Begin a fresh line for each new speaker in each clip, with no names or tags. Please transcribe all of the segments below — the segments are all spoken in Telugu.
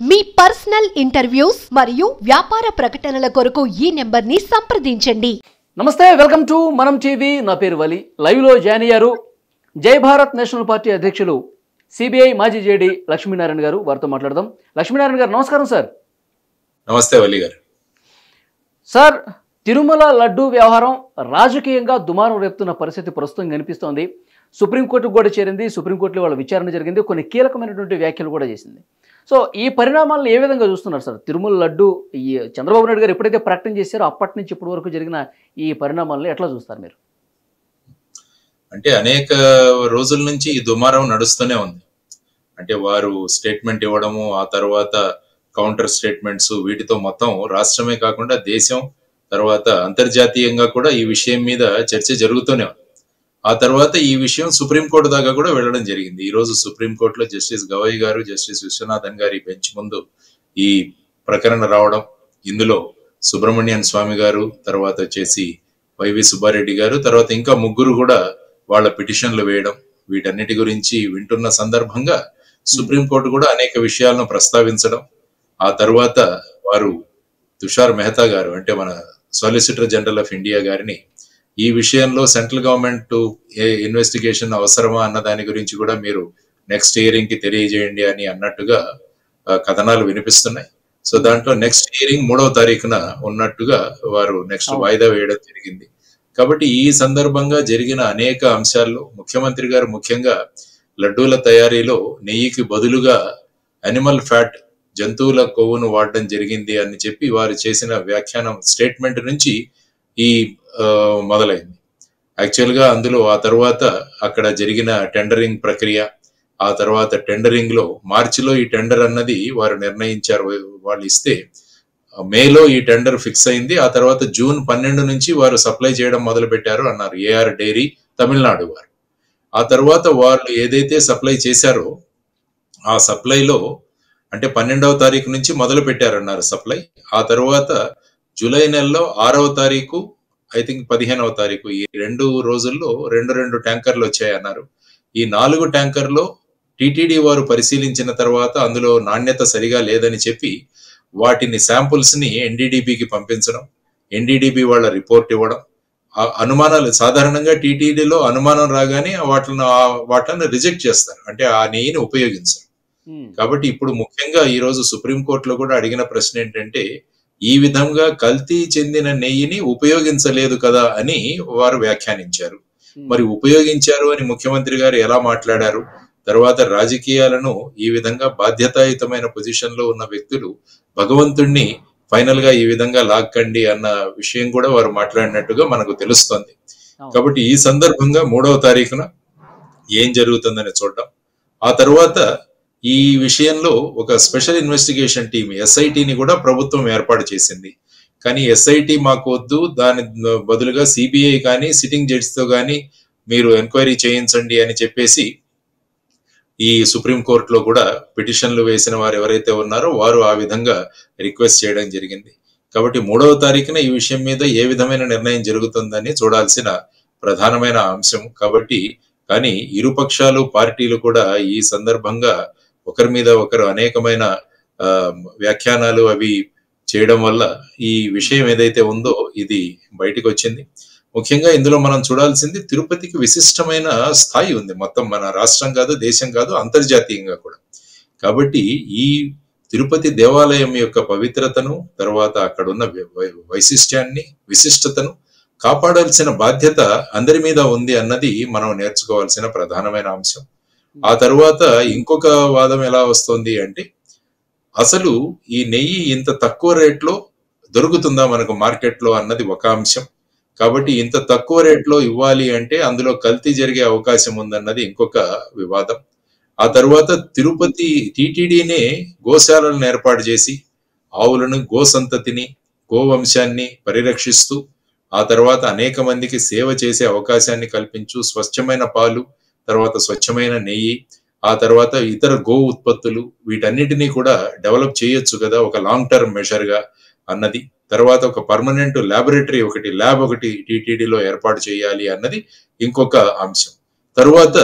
మీ పర్సనల్ ఇంటర్వ్యూస్ మరియు వ్యాపార ప్రకటనల కొరకు ఈ నెంబర్ని సంప్రదించండి.
నమస్తే, వెల్కమ్ టు మనం టీవీ. నా పేరు వలి. లైవ్లో జాయిన్ అయ్యారు జై భారత్ నేషనల్ పార్టీ అధ్యక్షులు సిబిఐ మాజీ జేడీ లక్ష్మీనారాయణ గారు. వారితో మాట్లాడదాం. లక్ష్మీనారాయణ గారు నమస్కారం సార్.
నమస్తే వలి గారు.
సార్, తిరుమల లడ్డూ వ్యవహారం రాజకీయంగా దుమారం రేపుతున్న పరిస్థితి ప్రస్తుతం కనిపిస్తోంది. సుప్రీంకోర్టుకు కూడా చేరింది. సుప్రీంకోర్టులో వాళ్ళ విచారణ జరిగింది. కొన్ని కీలకమైనటువంటి వ్యాఖ్యలు కూడా చేసింది. సో ఈ పరిణామాలను ఏ విధంగా చూస్తున్నారు సార్? తిరుమల లడ్డు ఈ చంద్రబాబు నాయుడు గారు ఎప్పుడైతే ప్రకటన చేశారో అప్పటి నుంచి ఇప్పటి వరకు జరిగిన ఈ పరిణామాలను ఎట్లా చూస్తారు మీరు?
అంటే అనేక రోజుల నుంచి ఈ దుమారం నడుస్తూనే ఉంది. అంటే వారు స్టేట్మెంట్ ఇవ్వడము, ఆ తర్వాత కౌంటర్ స్టేట్మెంట్స్, వీటితో మొత్తం రాష్ట్రమే కాకుండా దేశం తర్వాత అంతర్జాతీయంగా కూడా ఈ విషయం మీద చర్చ జరుగుతూనే ఉంది. ఆ తర్వాత ఈ విషయం సుప్రీంకోర్టు దాకా కూడా వెళ్ళడం జరిగింది. ఈ రోజు సుప్రీంకోర్టులో జస్టిస్ గవై గారు, జస్టిస్ విశ్వనాథన్ గారి బెంచ్ ముందు ఈ ప్రకరణ రావడం, ఇందులో సుబ్రహ్మణ్యన్ స్వామి గారు, తర్వాత వచ్చేసి వైవి సుబ్బారెడ్డి గారు, తర్వాత ఇంకా ముగ్గురు కూడా వాళ్ళ పిటిషన్లు వేయడం, వీటన్నిటి గురించి వింటున్న సందర్భంగా సుప్రీంకోర్టు కూడా అనేక విషయాలను ప్రస్తావించడం, ఆ తర్వాత వారు తుషార్ మెహతా గారు అంటే మన సాలిసిటర్ జనరల్ ఆఫ్ ఇండియా గారిని ఈ విషయంలో సెంట్రల్ గవర్నమెంట్ ఇన్వెస్టిగేషన్ అవసరమా అన్న దాని గురించి కూడా మీరు నెక్స్ట్ హియరింగ్ కి తెలియజేయండి అని అన్నట్టుగా కథనాలు వినిపిస్తున్నాయి. సో దాంట్లో నెక్స్ట్ హియరింగ్ 3వ తారీఖున ఉన్నట్టుగా వారు నెక్స్ట్ వాయిదా వేయడం జరిగింది. కాబట్టి ఈ సందర్భంగా జరిగిన అనేక అంశాల్లో ముఖ్యమంత్రి గారు ముఖ్యంగా లడ్డూల తయారీలో నెయ్యికి బదులుగా అనిమల్ ఫ్యాట్, జంతువుల కొవ్వును వాడడం జరిగింది అని చెప్పి వారు చేసిన వ్యాఖ్యానం స్టేట్మెంట్ నుంచి ఈ మొదలైంది. యాక్చువల్గా అందులో ఆ తర్వాత అక్కడ జరిగిన టెండరింగ్ ప్రక్రియ, ఆ తర్వాత టెండరింగ్ లో మార్చిలో ఈ టెండర్ అన్నది వారు నిర్ణయించారు, వాళ్ళు ఇస్తే మేలో ఈ టెండర్ ఫిక్స్ అయింది. ఆ తర్వాత జూన్ 12 నుంచి వారు సప్లై చేయడం మొదలు పెట్టారు అన్నారు ఏఆర్ డైరీ తమిళనాడు వారు. ఆ తర్వాత వాళ్ళు ఏదైతే సప్లై చేశారో ఆ సప్లైలో అంటే 12వ తారీఖు నుంచి మొదలు పెట్టారన్నారు సప్లై. ఆ తర్వాత జూలై నెలలో 6వ తారీఖు, ఐ థింక్ 15వ తారీఖు, ఈ 2 రోజుల్లో రెండు ట్యాంకర్లు వచ్చాయన్నారు. ఈ 4 ట్యాంకర్లో టిటిడి వారు పరిశీలించిన తర్వాత అందులో నాణ్యత సరిగా లేదని చెప్పి వాటిని శాంపుల్స్ ని ఎన్డీడీబీకి పంపించడం, ఎన్డీడీబీ వాళ్ళ రిపోర్ట్ ఇవ్వడం, అనుమానాలు సాధారణంగా టీటీడీలో అనుమానం రాగానే వాటిని రిజెక్ట్ చేస్తారు, అంటే ఆ నెయ్యిని ఉపయోగించరు. కాబట్టి ఇప్పుడు ముఖ్యంగా ఈ రోజు సుప్రీంకోర్టులో కూడా అడిగిన ప్రశ్న ఏంటంటే ఈ విధంగా కల్తీ చెందిన నెయ్యిని ఉపయోగించలేదు కదా అని వారు వ్యాఖ్యానించారు. మరి ఉపయోగించారు అని ముఖ్యమంత్రి గారు ఎలా మాట్లాడారు? తర్వాత రాజకీయాలను ఈ విధంగా బాధ్యతాయుతమైన పొజిషన్ లో ఉన్న వ్యక్తులు భగవంతుణ్ణి ఫైనల్ గా ఈ విధంగా లాక్కండి అన్న విషయం కూడా వారు మాట్లాడినట్టుగా మనకు తెలుస్తోంది. కాబట్టి ఈ సందర్భంగా 3వ తారీఖున ఏం జరుగుతుందని చూడడం, ఆ తర్వాత ఈ విషయంలో ఒక స్పెషల్ ఇన్వెస్టిగేషన్ టీమ్ ఎస్ఐటిని కూడా ప్రభుత్వం ఏర్పాటు చేసింది. కానీ ఎస్ఐటి మాకు వద్దు, దాని బదులుగా సిబిఐ కానీ సిట్టింగ్ జడ్జ్ తో కానీ మీరు ఎంక్వైరీ చేయించండి అని చెప్పేసి ఈ సుప్రీంకోర్టులో కూడా పిటిషన్లు వేసిన వారు ఎవరైతే ఉన్నారో వారు ఆ విధంగా రిక్వెస్ట్ చేయడం జరిగింది. కాబట్టి 3వ తారీఖున ఈ విషయం మీద ఏ విధమైన నిర్ణయం జరుగుతుందని చూడాల్సిన ప్రధానమైన అంశం. కాబట్టి కానీ ఇరుపక్షాలు పార్టీలు కూడా ఈ సందర్భంగా ఒకరి మీద ఒకరు అనేకమైన వ్యాఖ్యానాలు అవి చేయడం వల్ల ఈ విషయం ఏదైతే ఉందో ఇది బయటకు వచ్చింది. ముఖ్యంగా ఇందులో మనం చూడాల్సింది తిరుపతికి విశిష్టమైన స్థాయి ఉంది, మొత్తం మన రాష్ట్రం కాదు, దేశం కాదు, అంతర్జాతీయంగా కూడా. కాబట్టి ఈ తిరుపతి దేవాలయం యొక్క పవిత్రతను, తర్వాత అక్కడున్న వైశిష్ట్యాన్ని, విశిష్టతను కాపాడాల్సిన బాధ్యత అందరి మీద ఉంది అన్నది మనం నేర్చుకోవాల్సిన ప్రధానమైన అంశం. ఆ తర్వాత ఇంకొక వాదం ఎలా వస్తుంది అంటే అసలు ఈ నెయ్యి ఇంత తక్కువ రేట్లో దొరుకుతుందా మనకు మార్కెట్లో అన్నది ఒక అంశం. కాబట్టి ఇంత తక్కువ రేట్లో ఇవ్వాలి అంటే అందులో కల్తీ జరిగే అవకాశం ఉందన్నది ఇంకొక వివాదం. ఆ తర్వాత తిరుపతి టీటీడీనే గోశాలను ఏర్పాటు చేసి ఆవులను, గోసంతతిని, గోవంశాన్ని పరిరక్షిస్తూ ఆ తర్వాత అనేక మందికి సేవ చేసే అవకాశాన్ని కల్పించు, స్వచ్ఛమైన పాలు, తర్వాత స్వచ్ఛమైన నెయ్యి, ఆ తర్వాత ఇతర గో ఉత్పత్తులు, వీటన్నిటినీ కూడా డెవలప్ చేయొచ్చు కదా ఒక లాంగ్ టర్మ్ మెజర్ గా అన్నది. తర్వాత ఒక పర్మనెంట్ ల్యాబొరేటరీ ల్యాబ్ ఒకటి టీటీడీలో ఏర్పాటు చేయాలి అన్నది ఇంకొక అంశం. తర్వాత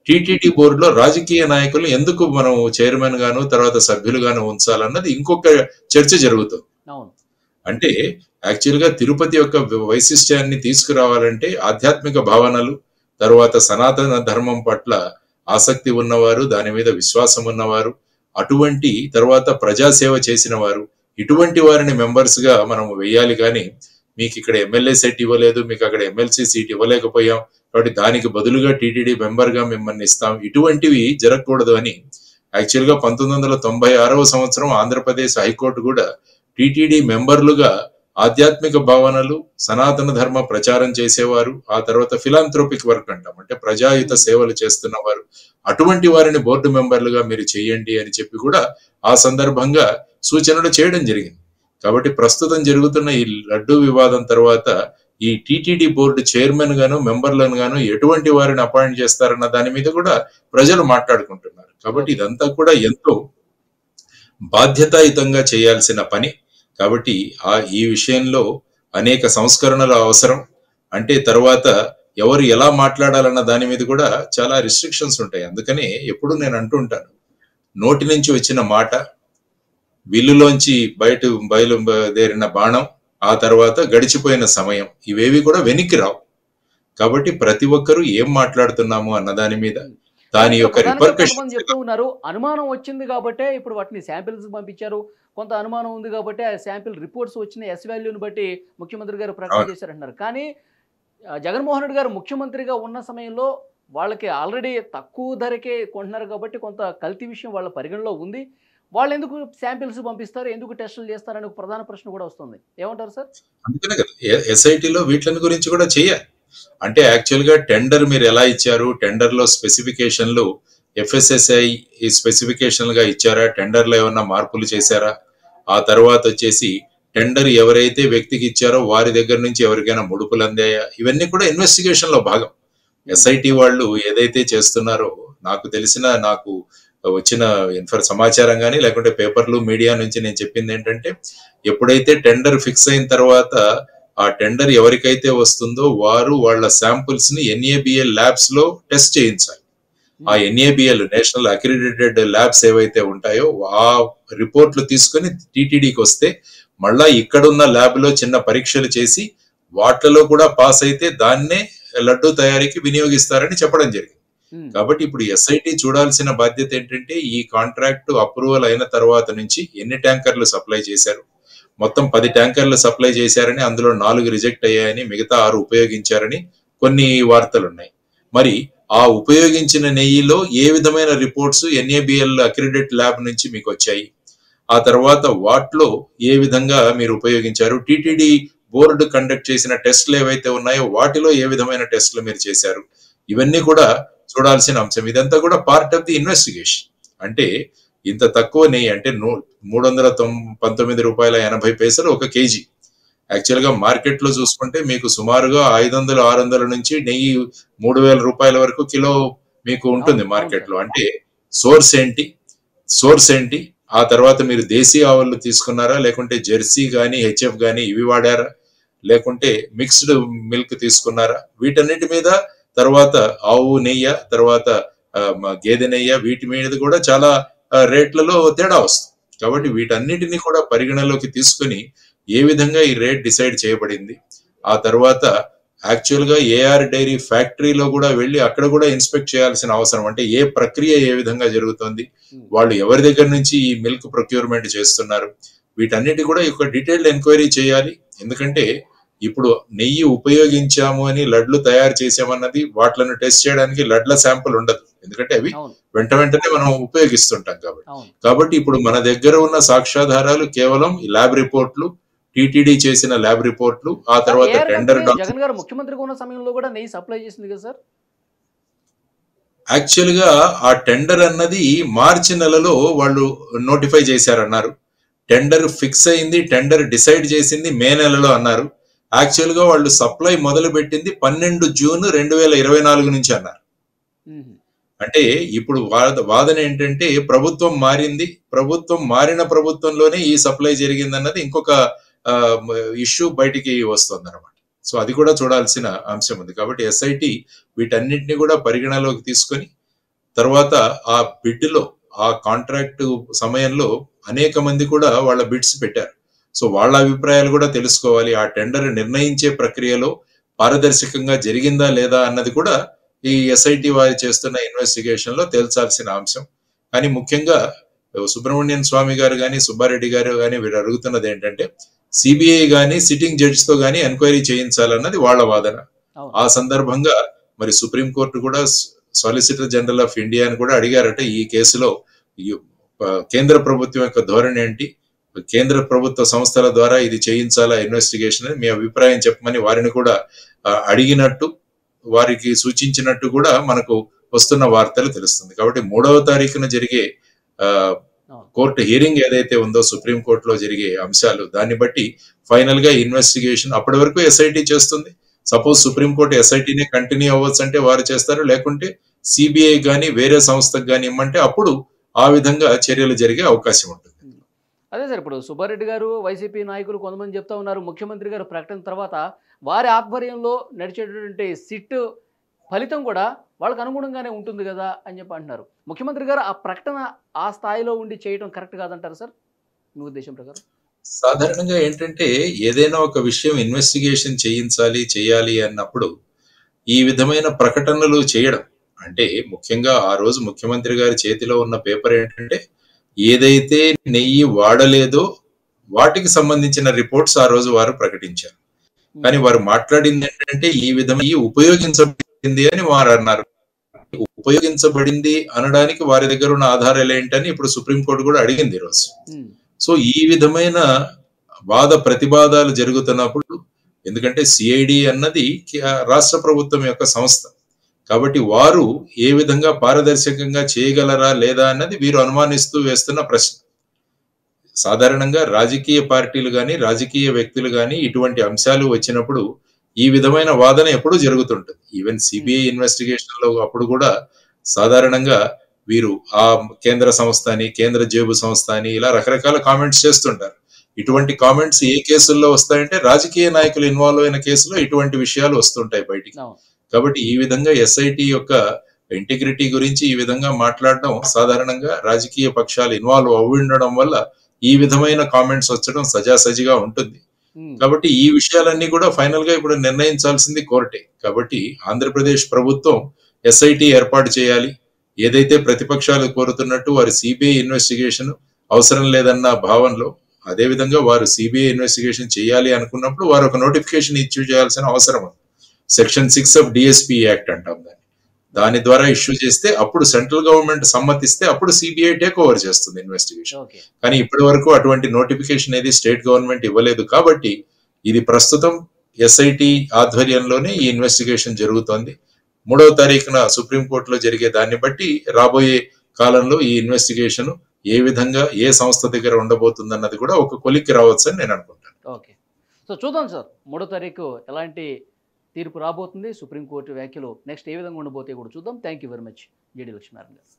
టీటీడీ బోర్డులో రాజకీయ నాయకులు ఎందుకు మనం చైర్మన్ గాను తర్వాత సభ్యులుగాను ఉంచాలన్నది ఇంకొక చర్చ జరుగుతుంది.
అవును.
అంటే యాక్చువల్ గా తిరుపతి యొక్క వైశిష్ట్యాన్ని తీసుకురావాలంటే ఆధ్యాత్మిక భావనలు, తర్వాత సనాతన ధర్మం పట్ల ఆసక్తి ఉన్నవారు, దాని మీద విశ్వాసం ఉన్నవారు, అటువంటి తర్వాత ప్రజాసేవ చేసిన వారు, ఇటువంటి వారిని మెంబర్స్ గా మనం వెయ్యాలి. కానీ మీకు ఇక్కడ ఎమ్మెల్యే సీట్ ఇవ్వలేదు, మీకు అక్కడ ఎమ్మెల్సీ సీట్ ఇవ్వలేకపోయాం, కాబట్టి దానికి బదులుగా టీటీడీ మెంబర్ గా మిమ్మల్ని ఇస్తాం, ఇటువంటివి జరగకూడదు అని యాక్చువల్ గా 1996వ సంవత్సరం ఆంధ్రప్రదేశ్ హైకోర్టు కూడా టీటీడీ మెంబర్లుగా ఆధ్యాత్మిక భావనలు, సనాతన ధర్మ ప్రచారం చేసేవారు, ఆ తర్వాత ఫిలాంథ్రోపిక్ వర్క్ అంటాం, అంటే ప్రజాయుత సేవలు చేస్తున్నవారు, అటువంటి వారిని బోర్డు మెంబర్లుగా మీరు చేయండి అని చెప్పి కూడా ఆ సందర్భంగా సూచనలు చేయడం జరిగింది. కాబట్టి ప్రస్తుతం జరుగుతున్న ఈ లడ్డూ వివాదం తర్వాత ఈ టీటీడీ బోర్డు చైర్మన్ గాను మెంబర్లను గాను ఎటువంటి వారిని అపాయింట్ చేస్తారన్న దాని మీద కూడా ప్రజలు మాట్లాడుకుంటున్నారు. కాబట్టి ఇదంతా కూడా ఎంతో బాధ్యతాయుతంగా చేయాల్సిన పని. కాబట్టి ఈ విషయంలో అనేక సంస్కరణలు అవసరం. అంటే తర్వాత ఎవరు ఎలా మాట్లాడాలన్న దాని మీద కూడా చాలా రిస్ట్రిక్షన్స్ ఉంటాయి. అందుకనే ఎప్పుడు నేను అంటుంటాను, నోటి నుంచి వచ్చిన మాట, విల్లులోంచి బయలుదేరిన బాణం, ఆ తర్వాత గడిచిపోయిన సమయం, ఇవేవి కూడా వెనక్కి రావు. కాబట్టి ప్రతి ఒక్కరూ ఏం మాట్లాడుతున్నాము అన్న దాని మీద దాని యొక్క రిపర్కషన్
చెప్తూ ఉన్నారు. అనుమానం వచ్చింది కాబట్టే ఇప్పుడు వాటిని శాంపిల్స్ పంపించారు. కొంత అనుమానం ఉంది కాబట్టి ఆ శాంపిల్ రిపోర్ట్స్ వచ్చిన ఎస్ వాల్యూని బట్టి ముఖ్యమంత్రి గారు ప్రకటన చేశారంటున్నారు. కానీ జగన్మోహన్ రెడ్డి గారు ముఖ్యమంత్రిగా ఉన్న సమయంలో వాళ్ళకి ఆల్రెడీ తక్కువ ధరకే కొంటున్నారు కాబట్టి కొంత కల్తీ విషయం వాళ్ళ పరిగణలో ఉంది. వాళ్ళు ఎందుకు శాంపిల్స్ పంపిస్తారు, ఎందుకు టెస్టులు చేస్తారని ఒక ప్రధాన ప్రశ్న కూడా వస్తుంది. ఏమంటారు సార్?
అందుకనే కదా ఎస్ఐటీలో వీటిని గురించి కూడా చేయాలి. అంటే యాక్చువల్ గా టెండర్ మీరు ఎలా ఇచ్చారు, టెండర్ లో స్పెసిఫికేషన్లు ఎఫ్ఎస్ఎస్ఐ ఈ స్పెసిఫికేషన్ గా ఇచ్చారా, టెండర్ లో ఏమన్నా మార్పులు చేశారా, ఆ తర్వాత వచ్చేసి టెండర్ ఎవరైతే వ్యక్తికి ఇచ్చారో వారి దగ్గర నుంచి ఎవరికైనా ముడుపులు అందాయా, ఇవన్నీ కూడా ఇన్వెస్టిగేషన్ లో భాగం. ఎస్ఐటి వాళ్ళు ఏదైతే చేస్తున్నారో నాకు వచ్చిన సమాచారం కానీ లేకుంటే పేపర్లు మీడియా నుంచి నేను చెప్పింది ఏంటంటే, ఎప్పుడైతే టెండర్ ఫిక్స్ అయిన తర్వాత ఆ టెండర్ ఎవరికైతే వస్తుందో వారు వాళ్ళ శాంపుల్స్ ని ఎన్ఏబిఎల్ ల్యాబ్స్ లో టెస్ట్ చేయించాలి. ఆ ఎన్ఏబిఎల్ నేషనల్ అక్రిడిటెడ్ ల్యాబ్స్ ఏవైతే ఉంటాయో ఆ రిపోర్ట్లు తీసుకుని టీటీడీకి వస్తే మళ్ళా ఇక్కడున్న ల్యాబ్ లో చిన్న పరీక్షలు చేసి వాటిలో కూడా పాస్ అయితే దాన్నే లడ్డు తయారీకి వినియోగిస్తారని చెప్పడం జరిగింది. కాబట్టి ఇప్పుడు ఎస్ఐటి చూడాల్సిన బాధ్యత ఏంటంటే, ఈ కాంట్రాక్ట్ అప్రూవల్ అయిన తర్వాత నుంచి ఎన్ని ట్యాంకర్లు సప్లై చేశారు, మొత్తం 10 ట్యాంకర్లు సప్లై చేశారని, అందులో 4 రిజెక్ట్ అయ్యాయని, మిగతా 6 ఉపయోగించారని కొన్ని వార్తలు ఉన్నాయి. మరి ఆ ఉపయోగించిన నెయ్యిలో ఏ విధమైన రిపోర్ట్స్ ఎన్ఏబిఎల్ అక్రిడిట్ ల్యాబ్ నుంచి మీకు వచ్చాయి, ఆ తర్వాత వాటిలో ఏ విధంగా మీరు ఉపయోగించారు, టీటీడీ బోర్డు కండక్ట్ చేసిన టెస్టులు ఏవైతే ఉన్నాయో వాటిలో ఏ విధమైన టెస్టులు మీరు చేశారు, ఇవన్నీ కూడా చూడాల్సిన అంశం. ఇదంతా కూడా పార్ట్ ఆఫ్ ది ఇన్వెస్టిగేషన్. అంటే ఇంత తక్కువ నెయ్యి అంటే 319 రూపాయల 80 పైసలు ఒక కేజీ. యాక్చువల్ గా మార్కెట్ లో చూసుకుంటే మీకు సుమారుగా 500-600 నుంచి నెయ్యి 3000 రూపాయల వరకు కిలో మీకు ఉంటుంది మార్కెట్ లో. అంటే సోర్స్ ఏంటి, ఆ తర్వాత మీరు దేశీ ఆవులు తీసుకున్నారా, లేకుంటే జెర్సీ గానీ హెచ్ఎఫ్ గానీ ఇవి వాడారా, లేకుంటే మిక్స్డ్ మిల్క్ తీసుకున్నారా, వీటన్నిటి మీద, తర్వాత ఆవు నెయ్య, తర్వాత గేదె నెయ్య, వీటి మీద కూడా చాలా రేట్లలో తేడా వస్తుంది. కాబట్టి వీటన్నిటిని కూడా పరిగణలోకి తీసుకుని ఏ విధంగా ఈ రేట్ డిసైడ్ చేయబడింది, ఆ తర్వాత యాక్చువల్ గా ఏఆర్ డైరీ ఫ్యాక్టరీలో కూడా వెళ్ళి అక్కడ కూడా ఇన్స్పెక్ట్ చేయాల్సిన అవసరం. అంటే ఏ ప్రక్రియ ఏ విధంగా జరుగుతుంది, వాళ్ళు ఎవరి దగ్గర నుంచి ఈ మిల్క్ ప్రొక్యూర్మెంట్ చేస్తున్నారు, వీటన్నిటి కూడా ఒక డీటెయిల్డ్ ఎంక్వైరీ చేయాలి. ఎందుకంటే ఇప్పుడు నెయ్యి ఉపయోగించాము అని లడ్లు తయారు చేసామన్నది వాటిలను టెస్ట్ చేయడానికి లడ్ల శాంపుల్ ఉండదు, ఎందుకంటే అవి వెంటనే మనం ఉపయోగిస్తుంటాం కాబట్టి ఇప్పుడు మన దగ్గర ఉన్న సాక్ష్యాధారాలు కేవలం ల్యాబ్ రిపోర్ట్లు, టీటీడీ చేసిన ల్యాబ్ రిపోర్ట్లు, ఆ తర్వాత టెండర్.
జగన్ గారు ముఖ్యమంత్రిగా ఉన్న సమయంలో కూడా నెయ్యి సప్లై చేసింది కదా సార్?
యాక్చువల్ గా ఆ టెండర్ అన్నది మార్చి నెలలో వాళ్ళు నోటిఫై చేశారన్నారు. టెండర్ ఫిక్స్ అయింది, టెండర్ డిసైడ్ చేసింది మే నెలలో అన్నారు. యాక్చువల్ గా వాళ్ళు సప్లై మొదలు పెట్టింది 12 జూన్ 2024 నుంచి అన్నారు. అంటే ఇప్పుడు వాదన ఏంటంటే ప్రభుత్వం మారింది, మారిన ప్రభుత్వంలోనే ఈ సప్లై జరిగిందన్నది ఇంకొక ఇష్యూ బయటికి వస్తుంది అనమాట. సో అది కూడా చూడాల్సిన అంశం ఉంది. కాబట్టి ఎస్ఐటి వీటన్నిటిని కూడా పరిగణలోకి తీసుకొని తర్వాత ఆ బిడ్లో ఆ కాంట్రాక్ట్ సమయంలో అనేక మంది కూడా వాళ్ళ బిడ్స్ పెట్టారు. సో వాళ్ళ అభిప్రాయాలు కూడా తెలుసుకోవాలి. ఆ టెండర్ నిర్ణయించే ప్రక్రియలో పారదర్శకంగా జరిగిందా లేదా అన్నది కూడా ఈ ఎస్ఐటి వారు చేస్తున్న ఇన్వెస్టిగేషన్ లో తేల్చాల్సిన అంశం. కానీ ముఖ్యంగా సుబ్రహ్మణ్యన్ స్వామి గారు కానీ సుబ్బారెడ్డి గారు కానీ వీరు అడుగుతున్నది ఏంటంటే సిబిఐ గాని సిట్టింగ్ జడ్జ్ తో గాని ఎంక్వైరీ చేయించాలన్నది వాళ్ళ వాదన. ఆ సందర్భంగా మరి సుప్రీంకోర్టు కూడా సాలిసిటర్ జనరల్ ఆఫ్ ఇండియాని కూడా అడిగారట ఈ కేసులో కేంద్ర ప్రభుత్వం యొక్క ధోరణి ఏంటి, కేంద్ర ప్రభుత్వ సంస్థల ద్వారా ఇది చేయించాలా ఇన్వెస్టిగేషన్ అని మీ అభిప్రాయం చెప్పమని వారిని కూడా అడిగినట్టు వారికి సూచించినట్టు కూడా మనకు వస్తున్న వార్తలు తెలుస్తుంది. కాబట్టి 3వ తారీఖున జరిగే కోర్టు హియరింగ్ ఏదైతే ఉందో సుప్రీం కోర్టులో జరిగే అంశాలు దాన్ని బట్టి ఫైనల్ గా ఇన్వెస్టిగేషన్ అప్పటి వరకు ఎస్ఐటి చేస్తుంది. సపోజ్ సుప్రీంకోర్టు ఎస్ఐటిని కంటిన్యూ అవ్వచ్చు అంటే వారు చేస్తారు, లేకుంటే సిబిఐ గాని వేరే సంస్థకు గాని ఇమ్మంటే అప్పుడు ఆ విధంగా చర్యలు జరిగే అవకాశం ఉంటుంది.
అదే సార్, ఇప్పుడు సుబ్బారెడ్డి గారు వైసీపీ నాయకులు కొంతమంది చెప్తా ఉన్నారు, ముఖ్యమంత్రి గారు ప్రకటన తర్వాత వారి ఆధ్వర్యంలో నడిచేటటువంటి సిట్ ఫలితం కూడా వాళ్ళకు అనుగుణంగానే ఉంటుంది కదా అని చెప్పి అంటున్నారు. ముఖ్యమంత్రి గారు ఆ ప్రకటన ఆ స్థాయిలో ఉండి చేయడం కరెక్ట్ కాదంటారు సార్ మీ ఉద్దేశం ప్రకారం?
సాధారణంగా ఏంటంటే ఏదైనా ఒక విషయం ఇన్వెస్టిగేషన్ చేయాలి అన్నప్పుడు ఈ విధమైన ప్రకటనలు చేయడం అంటే ముఖ్యంగా ఆ రోజు ముఖ్యమంత్రి గారి చేతిలో ఉన్న పేపర్ ఏంటంటే ఏదైతే నెయ్యి వాడలేదో వాటికి సంబంధించిన రిపోర్ట్స్ ఆ రోజు వారు ప్రకటించారు. కానీ వారు మాట్లాడింది ఏంటంటే ఈ విధంగా ఉపయోగించబడింది అని వారు అన్నారు. ఉపయోగించబడింది అనడానికి వారి దగ్గర ఉన్న ఆధారాలు ఏంటని ఇప్పుడు సుప్రీంకోర్టు కూడా అడిగింది ఈరోజు. సో ఈ విధమైన వాద ప్రతివాదాలు జరుగుతున్నప్పుడు, ఎందుకంటే సిఐడి అన్నది రాష్ట్ర ప్రభుత్వం యొక్క సంస్థ కాబట్టి వారు ఏ విధంగా పారదర్శకంగా చేయగలరా లేదా అన్నది వీరు అనుమానిస్తూ వేస్తున్న ప్రశ్న. సాధారణంగా రాజకీయ పార్టీలు కానీ రాజకీయ వ్యక్తులు కానీ ఇటువంటి అంశాలు వచ్చినప్పుడు ఈ విధమైన వాదన ఎప్పుడూ జరుగుతుంటుంది. ఈవెన్ సిబిఐ ఇన్వెస్టిగేషన్ లో అప్పుడు కూడా సాధారణంగా వీరు ఆ కేంద్ర సంస్థ అని కేంద్ర జేబు సంస్థ అని ఇలా రకరకాల కామెంట్స్ చేస్తుంటారు. ఇటువంటి కామెంట్స్ ఏ కేసుల్లో వస్తాయంటే రాజకీయ నాయకులు ఇన్వాల్వ్ అయిన కేసులో ఇటువంటి విషయాలు వస్తుంటాయి బయటికి. కాబట్టి ఈ విధంగా ఎస్ఐటి యొక్క ఇంటిగ్రిటీ గురించి ఈ విధంగా మాట్లాడడం సాధారణంగా రాజకీయ పక్షాలు ఇన్వాల్వ్ అవ్వి ఉండడం వల్ల ఈ విధమైన కామెంట్స్ వచ్చడం సజాసజిగా ఉంటుంది. కాబట్టి ఈ విషయాలన్నీ కూడా ఫైనల్ గా ఇప్పుడు నిర్ణయించాల్సింది కోర్టే. కాబట్టి ఆంధ్రప్రదేశ్ ప్రభుత్వం ఎస్ఐటి ఏర్పాటు చేయాలి, ఏదైతే ప్రతిపక్షాలు కోరుతున్నట్టు వారి సిబిఐ ఇన్వెస్టిగేషన్ అవసరం లేదన్న భావనలో అదే విధంగా వారు సిబిఐ ఇన్వెస్టిగేషన్ చేయాలి అనుకున్నప్పుడు వారు ఒక నోటిఫికేషన్ ఇష్యూ చేయాల్సిన అవసరం ఉంది. సెక్షన్ 6 ఆఫ్ డిఎస్పీ యాక్ట్ అంటాం దాని ద్వారా ఇష్యూ చేస్తే అప్పుడు సెంట్రల్ గవర్నమెంట్ సమ్మతిస్తే అప్పుడు సిబిఐ టేక్ ఓవర్ చేస్తుంది ఇన్వెస్టిగేషన్. కానీ ఇప్పటి వరకు అటువంటి నోటిఫికేషన్ ఏది స్టేట్ గవర్నమెంట్ ఇవ్వలేదు. కాబట్టి ఇది ప్రస్తుతం ఎస్ఐటి ఆధ్వర్యంలోనే ఈ ఇన్వెస్టిగేషన్ జరుగుతోంది. 3వ తారీఖున సుప్రీంకోర్టులో జరిగే దాన్ని బట్టి రాబోయే కాలంలో ఈ ఇన్వెస్టిగేషన్ ఏ విధంగా ఏ సంస్థ దగ్గర ఉండబోతుందన్నది కూడా ఒక కొలిక్కి రావచ్చు అని నేను అనుకుంటాను.
ఓకే, సో చూద్దాం సార్ 3వ తారీఖు ఎలాంటి తీర్పు రాబోతుంది, సుప్రీంకోర్టు వ్యాఖ్యలు నెక్స్ట్ ఏ విధంగా ఉండబోతే కూడా చూద్దాం. Thank you very much JD Lakshminarayana గారు.